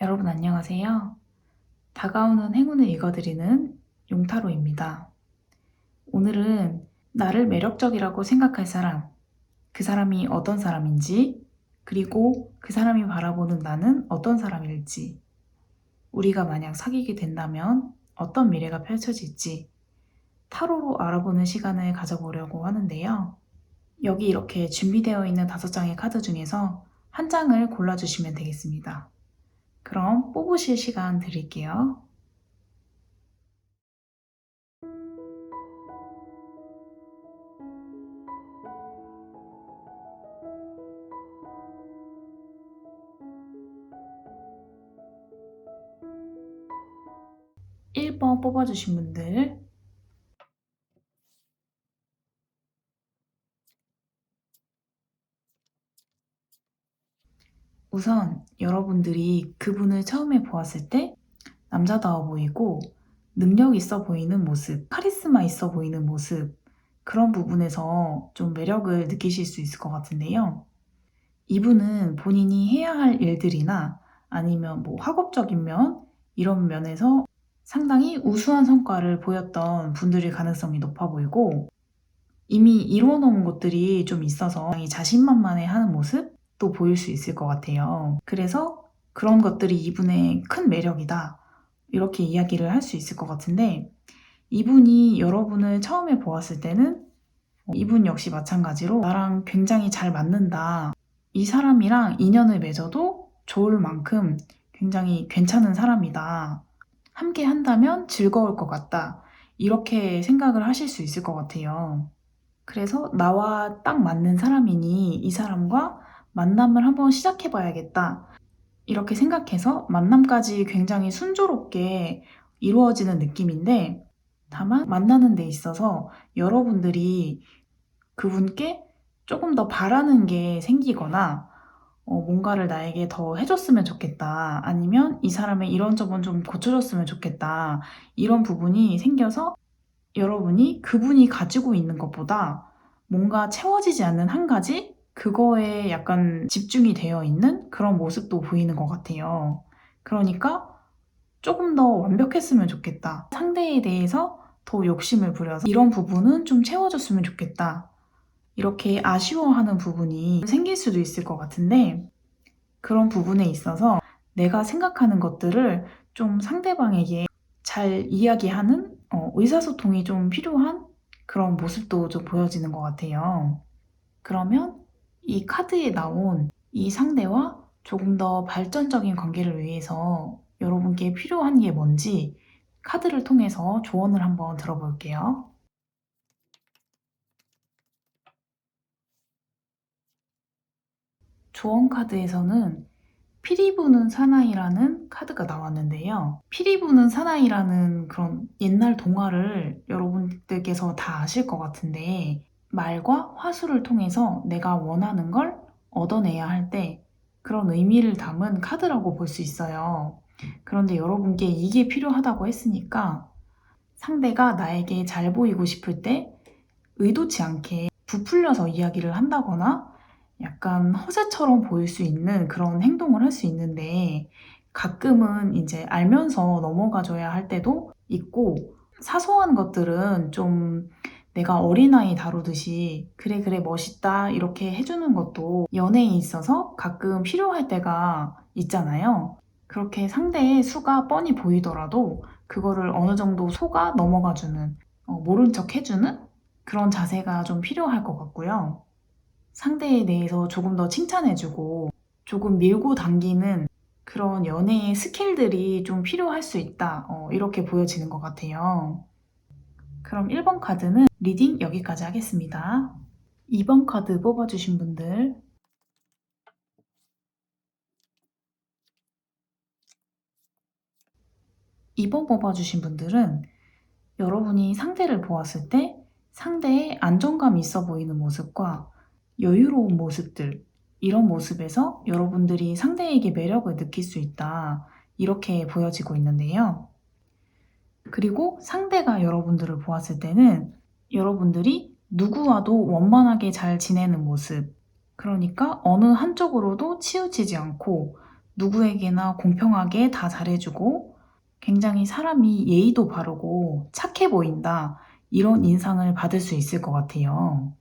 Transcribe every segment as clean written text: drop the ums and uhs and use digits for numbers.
여러분 안녕하세요. 다가오는 행운을 읽어드리는 용타로입니다. 오늘은 나를 매력적이라고 생각할 사람, 그 사람이 어떤 사람인지, 그리고 그 사람이 바라보는 나는 어떤 사람일지, 우리가 만약 사귀게 된다면 어떤 미래가 펼쳐질지 타로로 알아보는 시간을 가져보려고 하는데요. 여기 이렇게 준비되어 있는 5장의 카드 중에서 한 장을 골라주시면 되겠습니다. 그럼 뽑으실 시간 드릴게요. 1번 뽑아주신 분들, 우선 여러분들이 그분을 처음에 보았을 때 남자다워 보이고 능력 있어 보이는 모습, 카리스마 있어 보이는 모습, 그런 부분에서 좀 매력을 느끼실 수 있을 것 같은데요. 이분은 본인이 해야 할 일들이나 아니면 뭐 학업적인 면, 이런 면에서 상당히 우수한 성과를 보였던 분들일 가능성이 높아 보이고, 이미 이루어 놓은 것들이 좀 있어서 자신만만해 하는 모습도 보일 수 있을 것 같아요. 그래서 그런 것들이 이분의 큰 매력이다, 이렇게 이야기를 할 수 있을 것 같은데, 이분이 여러분을 처음에 보았을 때는 이분 역시 마찬가지로 나랑 굉장히 잘 맞는다, 이 사람이랑 인연을 맺어도 좋을 만큼 굉장히 괜찮은 사람이다, 함께 한다면 즐거울 것 같다, 이렇게 생각을 하실 수 있을 것 같아요. 그래서 나와 딱 맞는 사람이니 이 사람과 만남을 한번 시작해 봐야겠다, 이렇게 생각해서 만남까지 굉장히 순조롭게 이루어지는 느낌인데, 다만 만나는 데 있어서 여러분들이 그분께 조금 더 바라는 게 생기거나 뭔가를 나에게 더 해줬으면 좋겠다, 아니면 이 사람의 이런 저런 좀 고쳐줬으면 좋겠다, 이런 부분이 생겨서 여러분이 그분이 가지고 있는 것보다 뭔가 채워지지 않는 한 가지? 그거에 약간 집중이 되어 있는 그런 모습도 보이는 것 같아요. 그러니까 조금 더 완벽했으면 좋겠다, 상대에 대해서 더 욕심을 부려서 이런 부분은 좀 채워줬으면 좋겠다, 이렇게 아쉬워하는 부분이 생길 수도 있을 것 같은데, 그런 부분에 있어서 내가 생각하는 것들을 좀 상대방에게 잘 이야기하는 의사소통이 좀 필요한 그런 모습도 좀 보여지는 것 같아요. 그러면 이 카드에 나온 이 상대와 조금 더 발전적인 관계를 위해서 여러분께 필요한 게 뭔지 카드를 통해서 조언을 한번 들어볼게요. 조언 카드에서는 피리 부는 사나이라는 카드가 나왔는데요. 피리 부는 사나이라는 그런 옛날 동화를 여러분들께서 다 아실 것 같은데, 말과 화술을 통해서 내가 원하는 걸 얻어내야 할 때 그런 의미를 담은 카드라고 볼 수 있어요. 그런데 여러분께 이게 필요하다고 했으니까, 상대가 나에게 잘 보이고 싶을 때 의도치 않게 부풀려서 이야기를 한다거나 약간 허세처럼 보일 수 있는 그런 행동을 할 수 있는데, 가끔은 이제 알면서 넘어가줘야 할 때도 있고, 사소한 것들은 좀 내가 어린아이 다루듯이 그래 그래 멋있다 이렇게 해주는 것도 연애에 있어서 가끔 필요할 때가 있잖아요. 그렇게 상대의 수가 뻔히 보이더라도 그거를 어느 정도 속아 넘어가주는, 모른 척 해주는 그런 자세가 좀 필요할 것 같고요. 상대에 대해서 조금 더 칭찬해주고 조금 밀고 당기는 그런 연애의 스킬들이 좀 필요할 수 있다, 이렇게 보여지는 것 같아요. 그럼 1번 카드는 리딩 여기까지 하겠습니다. 2번 카드 뽑아주신 분들, 2번 뽑아주신 분들은 여러분이 상대를 보았을 때 상대의 안정감 있어 보이는 모습과 여유로운 모습들, 이런 모습에서 여러분들이 상대에게 매력을 느낄 수 있다, 이렇게 보여지고 있는데요. 그리고 상대가 여러분들을 보았을 때는 여러분들이 누구와도 원만하게 잘 지내는 모습, 그러니까 어느 한쪽으로도 치우치지 않고 누구에게나 공평하게 다 잘해주고 굉장히 사람이 예의도 바르고 착해 보인다. 이런 인상을 받을 수 있을 것 같아요.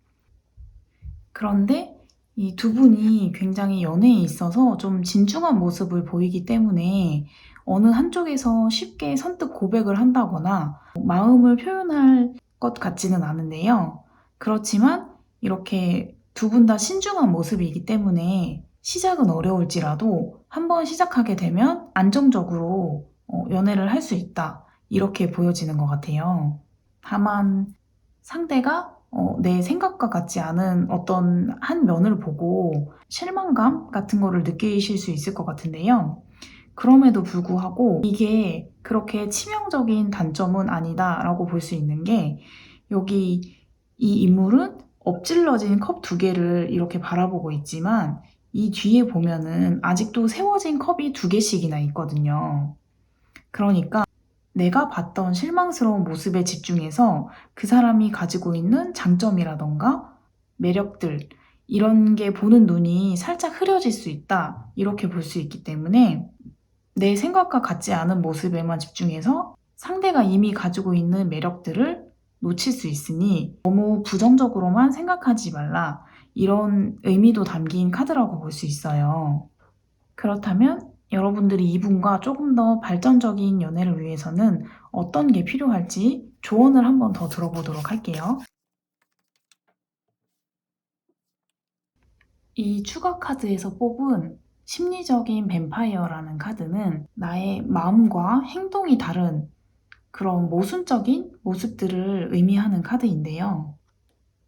그런데 이 두 분이 굉장히 연애에 있어서 좀 진중한 모습을 보이기 때문에 어느 한쪽에서 쉽게 선뜻 고백을 한다거나 마음을 표현할 것 같지는 않은데요. 그렇지만 이렇게 두 분 다 신중한 모습이기 때문에 시작은 어려울지라도 한번 시작하게 되면 안정적으로 연애를 할 수 있다. 이렇게 보여지는 것 같아요. 다만 상대가 내 생각과 같지 않은 어떤 한 면을 보고 실망감 같은 거를 느끼실 수 있을 것 같은데요. 그럼에도 불구하고 이게 그렇게 치명적인 단점은 아니다라고 볼 수 있는 게 여기 이 인물은 엎질러진 컵 두 개를 이렇게 바라보고 있지만 이 뒤에 보면은 아직도 세워진 컵이 두 개씩이나 있거든요. 그러니까 내가 봤던 실망스러운 모습에 집중해서 그 사람이 가지고 있는 장점이라던가 매력들, 이런 게 보는 눈이 살짝 흐려질 수 있다. 이렇게 볼 수 있기 때문에 내 생각과 같지 않은 모습에만 집중해서 상대가 이미 가지고 있는 매력들을 놓칠 수 있으니 너무 부정적으로만 생각하지 말라. 이런 의미도 담긴 카드라고 볼 수 있어요. 그렇다면 여러분들이 이분과 조금 더 발전적인 연애를 위해서는 어떤 게 필요할지 조언을 한번 더 들어보도록 할게요. 이 추가 카드에서 뽑은 심리적인 뱀파이어라는 카드는 나의 마음과 행동이 다른 그런 모순적인 모습들을 의미하는 카드인데요.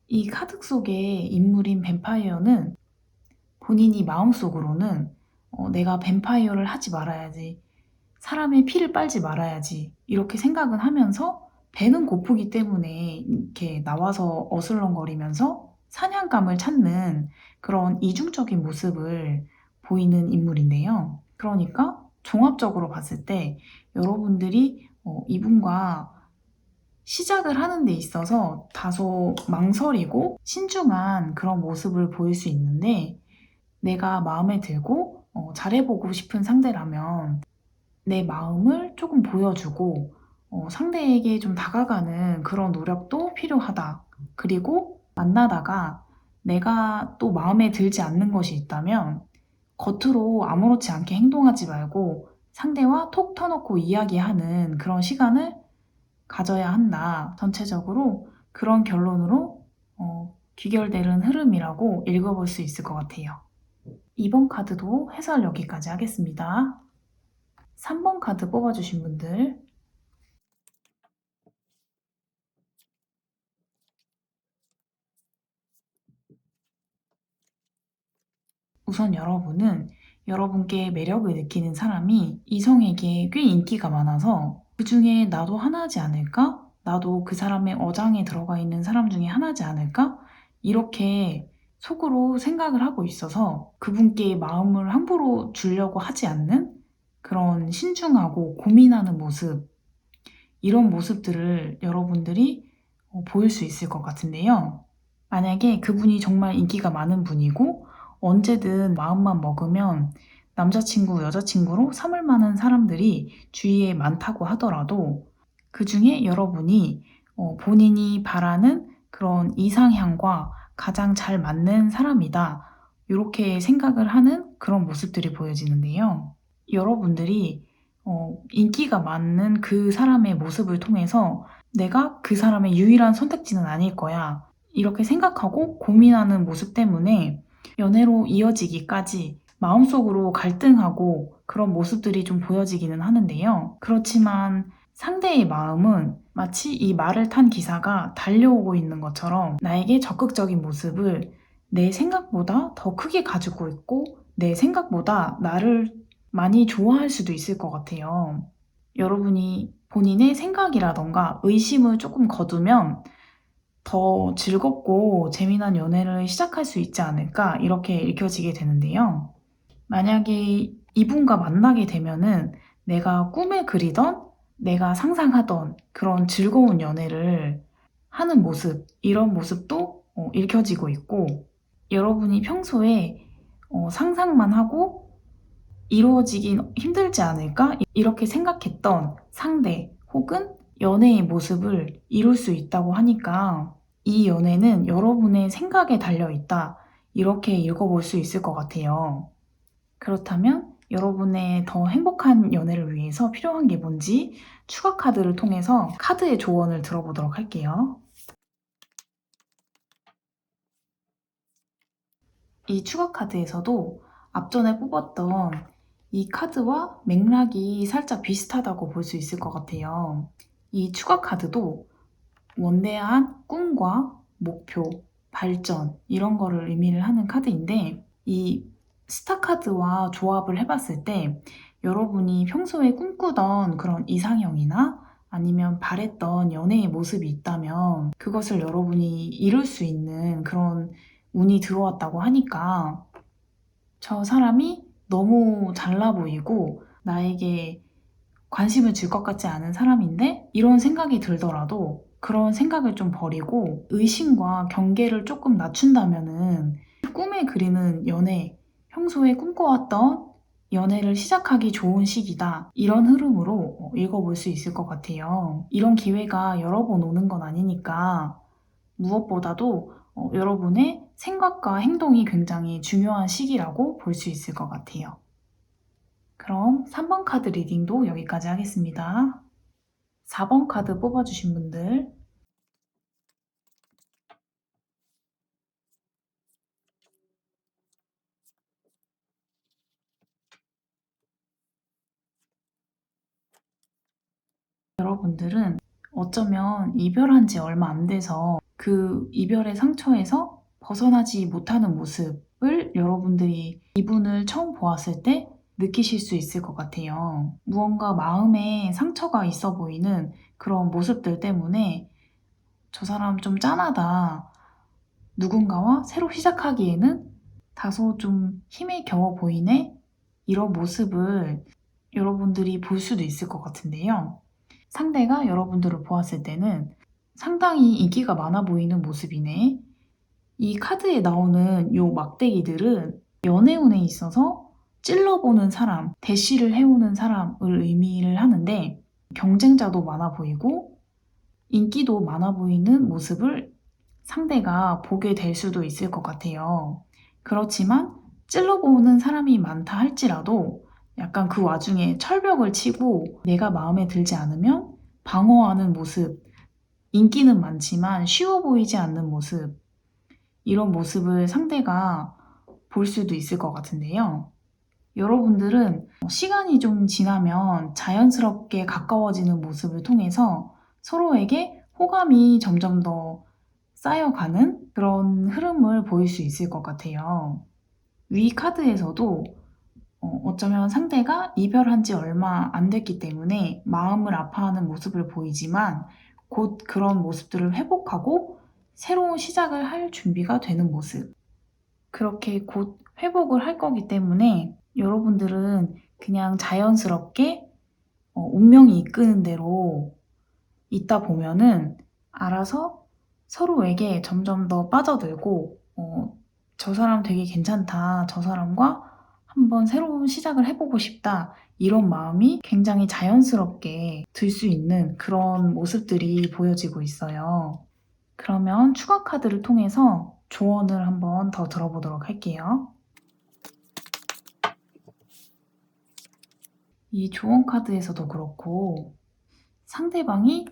이 카드 속의 인물인 뱀파이어는 본인이 마음속으로는 내가 뱀파이어를 하지 말아야지, 사람의 피를 빨지 말아야지 이렇게 생각은 하면서 배는 고프기 때문에 이렇게 나와서 어슬렁거리면서 사냥감을 찾는 그런 이중적인 모습을 보이는 인물인데요. 그러니까 종합적으로 봤을 때 여러분들이 이분과 시작을 하는 데 있어서 다소 망설이고 신중한 그런 모습을 보일 수 있는데 내가 마음에 들고 잘해보고 싶은 상대라면 내 마음을 조금 보여주고 상대에게 좀 다가가는 그런 노력도 필요하다. 그리고 만나다가 내가 또 마음에 들지 않는 것이 있다면 겉으로 아무렇지 않게 행동하지 말고 상대와 톡 터놓고 이야기하는 그런 시간을 가져야 한다. 전체적으로 그런 결론으로 귀결되는 흐름이라고 읽어볼 수 있을 것 같아요. 이번 카드도 해설 여기까지 하겠습니다. 3번 카드 뽑아주신 분들, 우선 여러분은 여러분께 매력을 느끼는 사람이 이성에게 꽤 인기가 많아서 그 중에 나도 하나지 않을까? 나도 그 사람의 어장에 들어가 있는 사람 중에 하나지 않을까? 이렇게 속으로 생각을 하고 있어서 그분께 마음을 함부로 주려고 하지 않는 그런 신중하고 고민하는 모습, 이런 모습들을 여러분들이 보일 수 있을 것 같은데요. 만약에 그분이 정말 인기가 많은 분이고 언제든 마음만 먹으면 남자친구, 여자친구로 삼을 만한 사람들이 주위에 많다고 하더라도 그 중에 여러분이 본인이 바라는 그런 이상향과 가장 잘 맞는 사람이다. 이렇게 생각을 하는 그런 모습들이 보여지는데요. 여러분들이 인기가 많은 그 사람의 모습을 통해서 내가 그 사람의 유일한 선택지는 아닐 거야. 이렇게 생각하고 고민하는 모습 때문에 연애로 이어지기까지 마음속으로 갈등하고 그런 모습들이 좀 보여지기는 하는데요. 그렇지만 상대의 마음은 마치 이 말을 탄 기사가 달려오고 있는 것처럼 나에게 적극적인 모습을 내 생각보다 더 크게 가지고 있고 내 생각보다 나를 많이 좋아할 수도 있을 것 같아요. 여러분이 본인의 생각이라던가 의심을 조금 거두면 더 즐겁고 재미난 연애를 시작할 수 있지 않을까 이렇게 읽혀지게 되는데요. 만약에 이분과 만나게 되면은 내가 꿈에 그리던 내가 상상하던 그런 즐거운 연애를 하는 모습, 이런 모습도 읽혀지고 있고 여러분이 평소에 상상만 하고 이루어지긴 힘들지 않을까? 이렇게 생각했던 상대 혹은 연애의 모습을 이룰 수 있다고 하니까 이 연애는 여러분의 생각에 달려 있다. 이렇게 읽어볼 수 있을 것 같아요. 그렇다면 여러분의 더 행복한 연애를 위해서 필요한 게 뭔지 추가 카드를 통해서 카드의 조언을 들어보도록 할게요. 이 추가 카드에서도 앞전에 뽑았던 이 카드와 맥락이 살짝 비슷하다고 볼 수 있을 것 같아요. 이 추가 카드도 원대한 꿈과 목표, 발전 이런 거를 의미를 하는 카드인데 이 스타 카드와 조합을 해봤을 때 여러분이 평소에 꿈꾸던 그런 이상형이나 아니면 바랬던 연애의 모습이 있다면 그것을 여러분이 이룰 수 있는 그런 운이 들어왔다고 하니까 저 사람이 너무 잘나 보이고 나에게 관심을 줄 것 같지 않은 사람인데 이런 생각이 들더라도 그런 생각을 좀 버리고 의심과 경계를 조금 낮춘다면은 꿈에 그리는 연애, 평소에 꿈꿔왔던 연애를 시작하기 좋은 시기다. 이런 흐름으로 읽어볼 수 있을 것 같아요. 이런 기회가 여러 번 오는 건 아니니까 무엇보다도 여러분의 생각과 행동이 굉장히 중요한 시기라고 볼 수 있을 것 같아요. 그럼 3번 카드 리딩도 여기까지 하겠습니다. 4번 카드 뽑아주신 분들, 여러분들은 어쩌면 이별한 지 얼마 안 돼서 그 이별의 상처에서 벗어나지 못하는 모습을 여러분들이 이분을 처음 보았을 때 느끼실 수 있을 것 같아요. 무언가 마음에 상처가 있어 보이는 그런 모습들 때문에 저 사람 좀 짠하다. 누군가와 새로 시작하기에는 다소 좀 힘에 겨워 보이네? 이런 모습을 여러분들이 볼 수도 있을 것 같은데요. 상대가 여러분들을 보았을 때는 상당히 인기가 많아 보이는 모습이네. 이 카드에 나오는 요 막대기들은 연애운에 있어서 찔러보는 사람, 대시를 해오는 사람을 의미를 하는데 경쟁자도 많아 보이고 인기도 많아 보이는 모습을 상대가 보게 될 수도 있을 것 같아요. 그렇지만 찔러보는 사람이 많다 할지라도 약간 그 와중에 철벽을 치고 내가 마음에 들지 않으면 방어하는 모습, 인기는 많지만 쉬워 보이지 않는 모습, 이런 모습을 상대가 볼 수도 있을 것 같은데요. 여러분들은 시간이 좀 지나면 자연스럽게 가까워지는 모습을 통해서 서로에게 호감이 점점 더 쌓여가는 그런 흐름을 보일 수 있을 것 같아요. 위 카드에서도 어쩌면 상대가 이별한 지 얼마 안 됐기 때문에 마음을 아파하는 모습을 보이지만 곧 그런 모습들을 회복하고 새로운 시작을 할 준비가 되는 모습. 그렇게 곧 회복을 할 거기 때문에 여러분들은 그냥 자연스럽게 운명이 이끄는 대로 있다 보면은 알아서 서로에게 점점 더 빠져들고 저 사람 되게 괜찮다. 저 사람과 한번 새로운 시작을 해보고 싶다. 이런 마음이 굉장히 자연스럽게 들 수 있는 그런 모습들이 보여지고 있어요. 그러면 추가 카드를 통해서 조언을 한번 더 들어보도록 할게요. 이 조언 카드에서도 그렇고 상대방이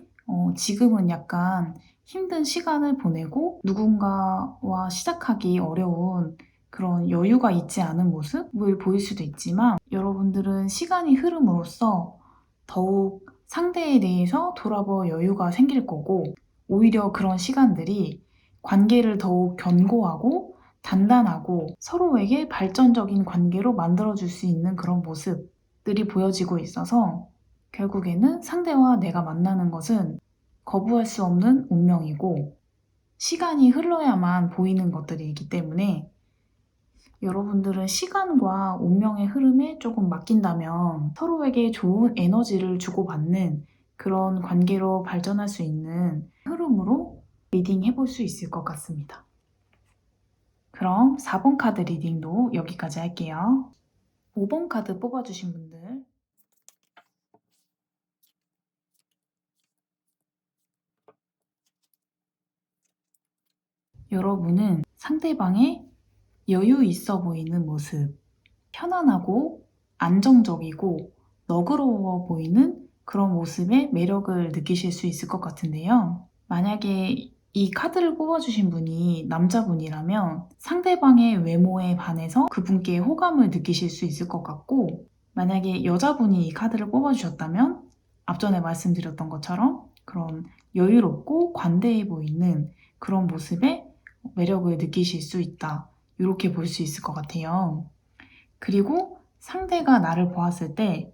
지금은 약간 힘든 시간을 보내고 누군가와 시작하기 어려운 그런 여유가 있지 않은 모습을 보일 수도 있지만 여러분들은 시간이 흐름으로써 더욱 상대에 대해서 돌아볼 여유가 생길 거고 오히려 그런 시간들이 관계를 더욱 견고하고 단단하고 서로에게 발전적인 관계로 만들어줄 수 있는 그런 모습들이 보여지고 있어서 결국에는 상대와 내가 만나는 것은 거부할 수 없는 운명이고 시간이 흘러야만 보이는 것들이기 때문에 여러분들은 시간과 운명의 흐름에 조금 맡긴다면 서로에게 좋은 에너지를 주고받는 그런 관계로 발전할 수 있는 흐름으로 리딩 해볼 수 있을 것 같습니다. 그럼 4번 카드 리딩도 여기까지 할게요. 5번 카드 뽑아주신 분들, 여러분은 상대방의 여유 있어 보이는 모습, 편안하고 안정적이고 너그러워 보이는 그런 모습에 매력을 느끼실 수 있을 것 같은데요. 만약에 이 카드를 뽑아주신 분이 남자분이라면 상대방의 외모에 반해서 그분께 호감을 느끼실 수 있을 것 같고, 만약에 여자분이 이 카드를 뽑아주셨다면 앞전에 말씀드렸던 것처럼 그런 여유롭고 관대해 보이는 그런 모습에 매력을 느끼실 수 있다. 이렇게 볼 수 있을 것 같아요. 그리고 상대가 나를 보았을 때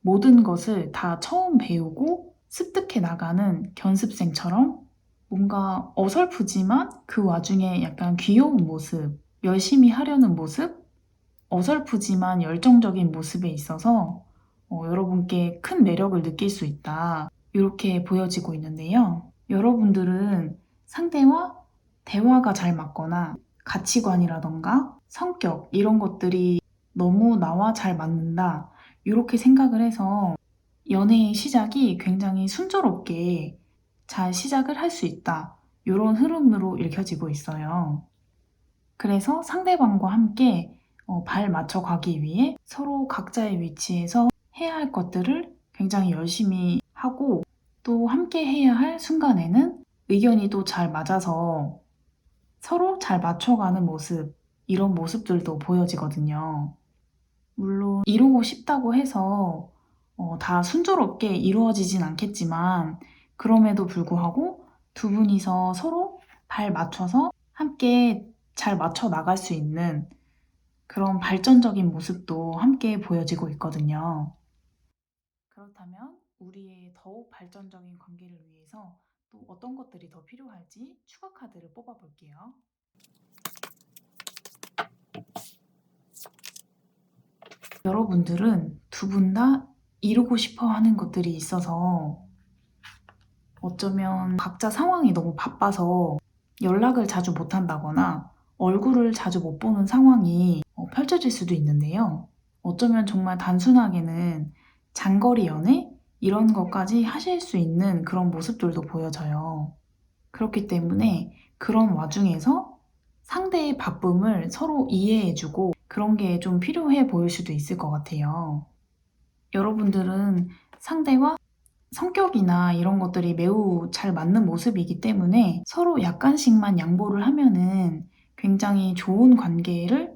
모든 것을 다 처음 배우고 습득해 나가는 견습생처럼 뭔가 어설프지만 그 와중에 약간 귀여운 모습, 열심히 하려는 모습, 어설프지만 열정적인 모습에 있어서 여러분께 큰 매력을 느낄 수 있다. 이렇게 보여지고 있는데요. 여러분들은 상대와 대화가 잘 맞거나 가치관이라던가 성격 이런 것들이 너무 나와 잘 맞는다. 이렇게 생각을 해서 연애의 시작이 굉장히 순조롭게 잘 시작을 할 수 있다. 이런 흐름으로 읽혀지고 있어요. 그래서 상대방과 함께 발 맞춰 가기 위해 서로 각자의 위치에서 해야 할 것들을 굉장히 열심히 하고, 또 함께 해야 할 순간에는 의견이 또 잘 맞아서 서로 잘 맞춰가는 모습, 이런 모습들도 보여지거든요. 물론 이루고 싶다고 해서 다 순조롭게 이루어지진 않겠지만, 그럼에도 불구하고 두 분이서 서로 발 맞춰서 함께 잘 맞춰 나갈 수 있는 그런 발전적인 모습도 함께 보여지고 있거든요. 그렇다면 우리의 더욱 발전적인 관계를 위해서 또 어떤 것들이 더 필요할지 추가 카드를 뽑아볼게요. 여러분들은 두 분 다 이루고 싶어 하는 것들이 있어서 어쩌면 각자 상황이 너무 바빠서 연락을 자주 못한다거나 얼굴을 자주 못 보는 상황이 펼쳐질 수도 있는데요. 어쩌면 정말 단순하게는 장거리 연애? 이런 것까지 하실 수 있는 그런 모습들도 보여져요. 그렇기 때문에 그런 와중에서 상대의 바쁨을 서로 이해해주고 그런 게 좀 필요해 보일 수도 있을 것 같아요. 여러분들은 상대와 성격이나 이런 것들이 매우 잘 맞는 모습이기 때문에 서로 약간씩만 양보를 하면은 굉장히 좋은 관계를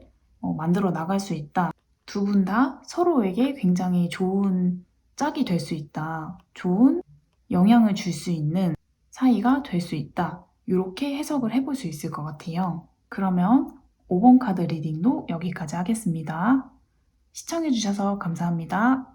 만들어 나갈 수 있다. 두 분 다 서로에게 굉장히 좋은 짝이 될 수 있다. 좋은 영향을 줄 수 있는 사이가 될 수 있다. 이렇게 해석을 해볼 수 있을 것 같아요. 그러면 5번 카드 리딩도 여기까지 하겠습니다. 시청해주셔서 감사합니다.